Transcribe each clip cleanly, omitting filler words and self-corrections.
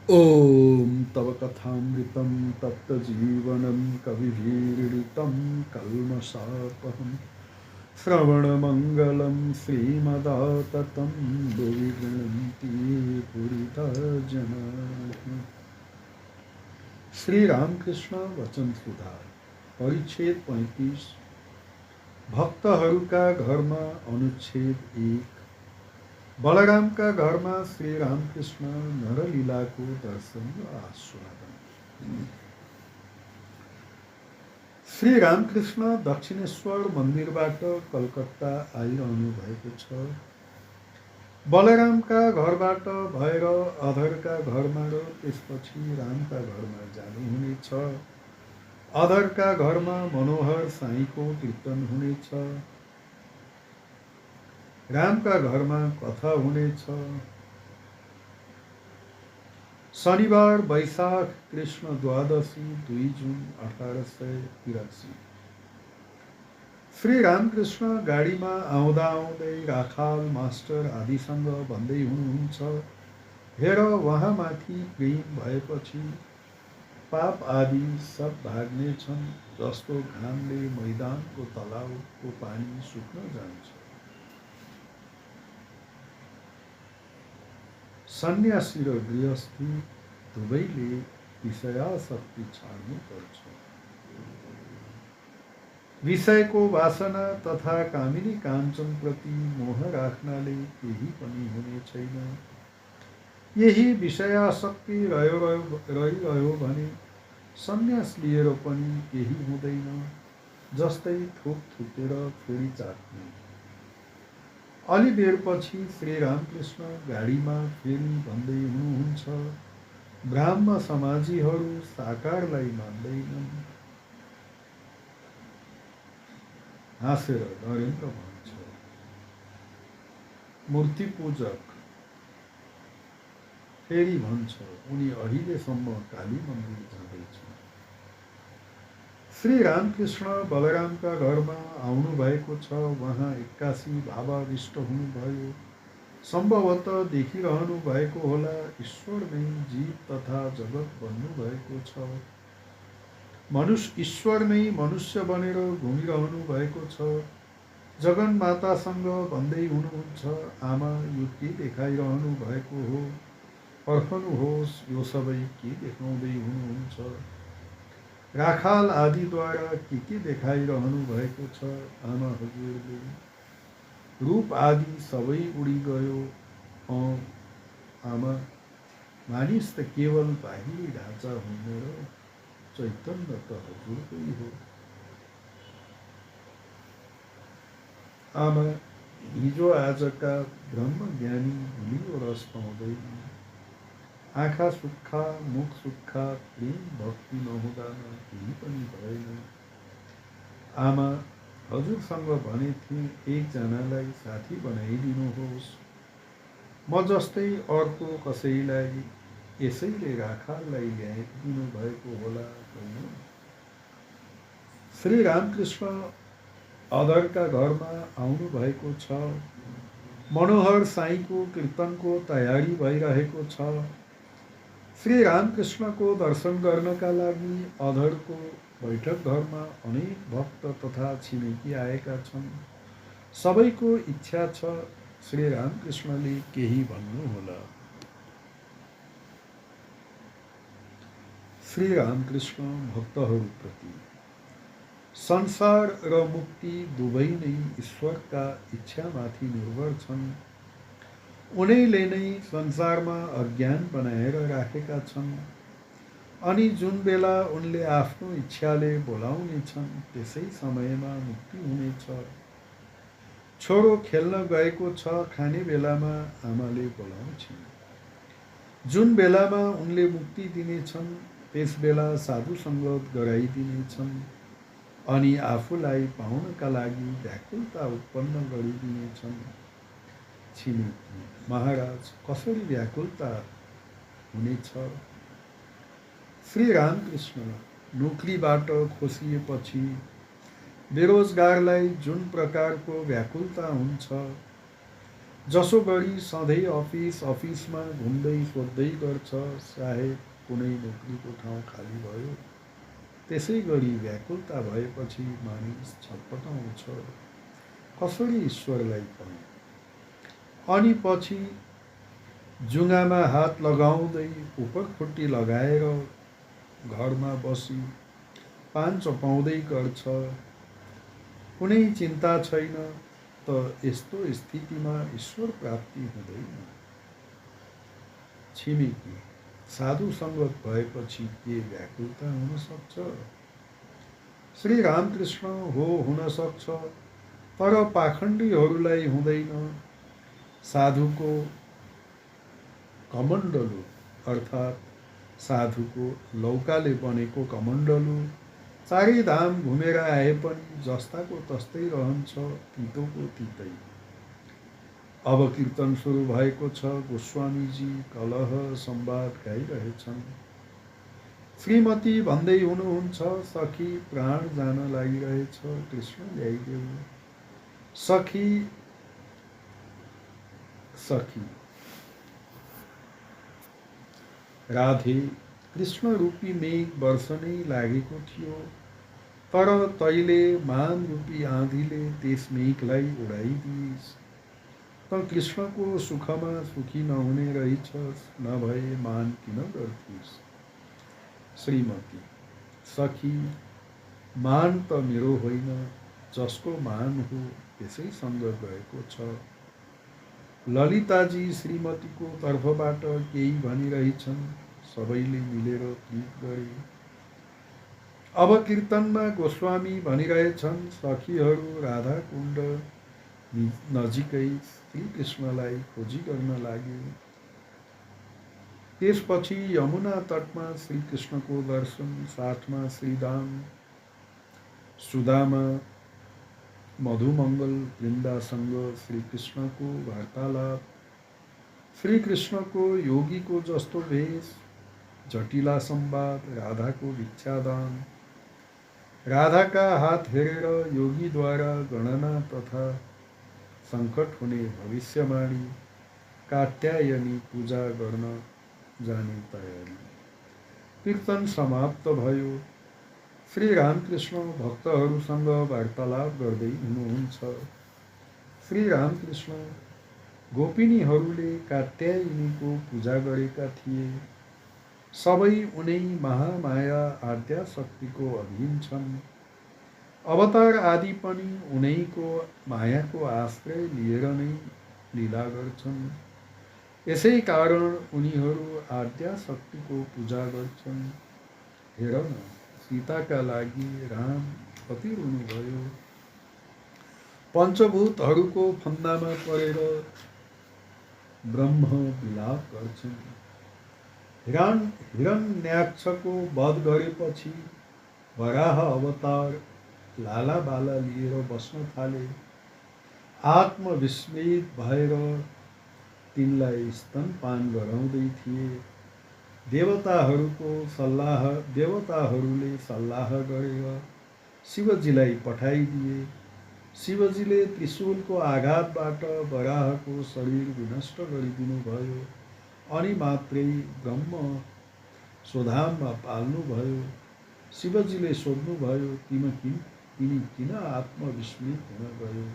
ॐ तव कथामृतं तप्तजीवनं कविभिरीडितं कल्मषापहं श्रवणमङ्गलं श्रीमदाततं भुवि गृह्णन्ति पुरिता जनाः। श्री रामकृष्ण वचन सुधार परिच्छेद 35 भक्तहरूका घरमा अनुच्छेद 1 बलरामका घरमा श्री रामकृष्ण नरलीलाको दर्शन र आस्वादन। श्री रामकृष्ण दक्षिणेश्वर मन्दिरबाट कलकत्ता आइरहनु भएको छ। बलरामका घरबाट भएर अधरका घरमा र त्यसपछि रामका घरमा जानुहुनेछ। अधरका घरमा मनोहर साईको कीर्तन हुनेछ। रामका घरमा कथा हुनेछ। शनिबार वैशाख कृष्ण द्वादशी 2 जुन 1883। श्री रामकृष्ण गाडीमा आउँदा आउँदै राखाल मास्टर आदिसँग भन्दै हुनुहुन्छ, हेर वहाँमाथि प्रेम भएपछि पाप आदि सब भाग्ने छन्, जस्तो घामले मैदानको तलाउको पानी सुक्न जान्छ। सन्यासी र गृहस्थी दुवैले विषयासक्ति छाड्नु पर्छ। विषयको वासना तथा कामिनी काञ्चन प्रति मोह राख्नाले केही पनि हुने छैन। यही विषयासक्ति रहिरह्यो भने सन्यास लिएर पनि केही हुँदैन, जस्तै थोक थुकेर फेरि चाट्ने। अलि बेरपछि श्री रामकृष्ण गाडीमा फेरि भन्दै हुनुहुन्छ, ब्राह्म समाजीहरू साकारलाई मान्दैनन्। हाँसेर नरेन्द्र भन्छ, मूर्ति पूजक फेरि भन्छ, उनी अहिलेसम्म काली मन्दिर जाँदैछन्। श्री रामकृष्ण बलरामका घरमा आउनुभएको छ। उहाँ 81 भावाविष्ट हुनुभयो। सम्भवतः देखिरहनु भएको होला, ईश्वर नै जीव तथा जगत बन्नुभएको छ। ईश्वर नै मनुष्य बनेर घुमिरहनु भएको छ। जगन्मातासँग भन्दै हुनुहुन्छ, आमा यो के देखाइरहनु भएको हो, पर्खनुहोस्, यो सबै के देखाउँदै हुनुहुन्छ। राखाल आदिद्वारा के देखाइरहनु भएको छ, आमा हजुरले। रूप आदि सबै उडी गयो। आमा, मानिस त केवल बाहिरी ढाँचा हुने र चैतन्य त हजुरकै हो। आमा, हिजो आजका ब्रह्मज्ञानी भुलियो रस पाउँदैन। आँखा सुक्खा, मुख सुक्खा, प्रेम भक्ति नहुँदामा केही पनि भएन। आमा, हजुरसँग भने थिएँ एकजनालाई साथी बनाइदिनुहोस्। म जस्तै अर्को कसैलाई यसैले राखाललाई ल्याइदिनु भएको होला होइन। श्री रामकृष्ण अधरका घरमा आउनु भएको छ। मनोहर साईको कीर्तनको तयारी भइरहेको छ। श्री रामकृष्णको दर्शन गर्नका लागि अधरको बैठक घरमा अनेक भक्त तथा छिमेकी आएका छन्। सबैको इच्छा छ श्री रामकृष्णले केही भन्नुहोला। श्री रामकृष्ण भक्तहरूप्रति संसार र मुक्ति दुवै नै ईश्वरका इच्छामाथि निर्भर छन्। उनैले नै संसारमा अज्ञान बनाएर राखेका छन्। अनि जुन बेला उनले आफ्नो इच्छाले बोलाउने छन्, त्यसै समयमा मुक्ति हुनेछ। छोरो खेल्न गएको छ, खाने बेलामा आमाले बोलाउँछिन्। जुन बेलामा उनले मुक्ति दिनेछन्, त्यस बेला साधु सङ्गत गराइदिनेछन्। अनि आफूलाई पाउनका लागि व्याकुलता उत्पन्न गरिदिनेछन्। छिमेकी, महाराज कसरी व्याकुलता हुनेछ? श्री रामकृष्ण नोकरीबाट खोसिएपछि बेरोजगारलाई जुन प्रकारको व्याकुलता हुन्छ, जसो गरी सधैँ अफिसमा घुम्दै सोध्दै गर्छ साहेब कुनै नोकरीको ठाउँ खाली भयो। त्यसै गरी व्याकुलता भएपछि मानिस छटपटाउँछ, कसरी ईश्वरलाई पाऊँ। अनि पछि जुङ्गामा हात लगाउँदै उपरखुट्टी लगाएर घरमा बसी पान चपाउँदै गर्छ। कुनै चिन्ता छैन त यस्तो स्थितिमा ईश्वर प्राप्ति हुँदैन। छिमेकी साधु सङ्गत भएपछि के व्याकुलता हुन सक्छ? श्री रामकृष्ण हो हुन सक्छ, तर पाखण्डीहरूलाई हुँदैन। साधुको कमण्डलु अर्थात् साधुको लौकाले बनेको कमण्डलु चारै धाम घुमेर आए पनि जस्ताको तस्तै रहन्छ, तितोको तितै। अब कीर्तन सुरु भएको छ। गोस्वामीजी कलह संवाद गाइरहेछन्। श्रीमती भन्दै हुनुहुन्छ, सखी प्राण जान लागिरहेछ, कृष्ण ल्याइदेऊ। सखी सखी राधे, कृष्ण रूपी मेघ वर्षनै लागेको थियो, तर तैले मान रूपी आँधीले त्यस मेघलाई उडाइदिइस्। त कृष्णको सुखमा सुखी नहुने रहेछस्, नभए मान किन गर्थिस्? श्रीमती सखी, मान त मेरो होइन, जसको मान हो त्यसैसँग गएको छ। ललिताजी श्रीमतीको तर्फबाट केही भनिरहेछन्। सबैले मिलेर गीत गरे। अब कीर्तनमा गोस्वामी भनिरहेछन्, सखीहरू राधाकुण्ड नजिकै श्रीकृष्णलाई खोजी गर्न लागे। त्यसपछि यमुना तटमा श्रीकृष्णको दर्शन, साथमा श्रीदाम, सुदामा, मधुमङ्गल वृन्दासँग श्रीकृष्णको वार्तालाप, श्रीकृष्णको योगीको जस्तो भेष, जटिला संवाद, राधाको भिक्षादान, राधाका हात हेरेर योगीद्वारा गणना तथा सङ्कट हुने भविष्यवाणी, कात्यायनी पूजा गर्न जाने तयारी। कीर्तन समाप्त भयो। श्री रामकृष्ण भक्तहरूसँग वार्तालाप गर्दै हुनुहुन्छ। श्री रामकृष्ण गोपिनीहरूले कात्यायनीको पूजा गरेका थिए। सबै उनै महामाया आद्याशक्तिको अधीन छन्। अवतार आदि पनि उनैको मायाको आश्रय लिएर नै लीला गर्छन्। यसै कारण उनीहरू आद्याशक्तिको पूजा गर्छन्। हेर न, सीताका लागि राम कति रुनुभयो। पञ्चभूतहरूको फन्दामा परेर ब्रह्म विलाप गर्छन्। हिरण्याक्षको वध गरेपछि वराह अवतार लालाबाला लिएर बस्न थाले। आत्मविस्मित भएर तिनलाई स्तनपान गराउँदै थिए। देवताहरूले सल्लाह गरेर शिवजीलाई पठाइदिए। शिवजीले त्रिशूलको आघातबाट वराहको शरीर विनष्ट गरिदिनुभयो। अनि मात्रै ब्रह्म स्वधाममा पाल्नुभयो। शिवजीले सोध्नुभयो, तिमी किन आत्मविस्मित हुन गयो?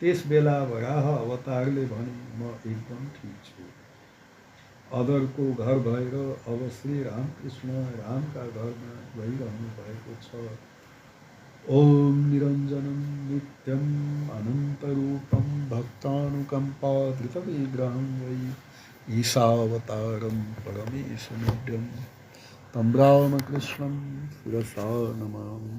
त्यस बेला वराह अवतारले भने, म एकदम ठिक छु। अदरको घर भएर अब श्री रामकृष्ण रामका घरमा गइरहनु भएको छ। ओम निरञ्जनं नित्यं अनन्तरूपं भक्तानुकम्पा धृतविग्रहं वै ईशावतारं परमेशमिड्यं तं रामकृष्णं शिरसा नमामि।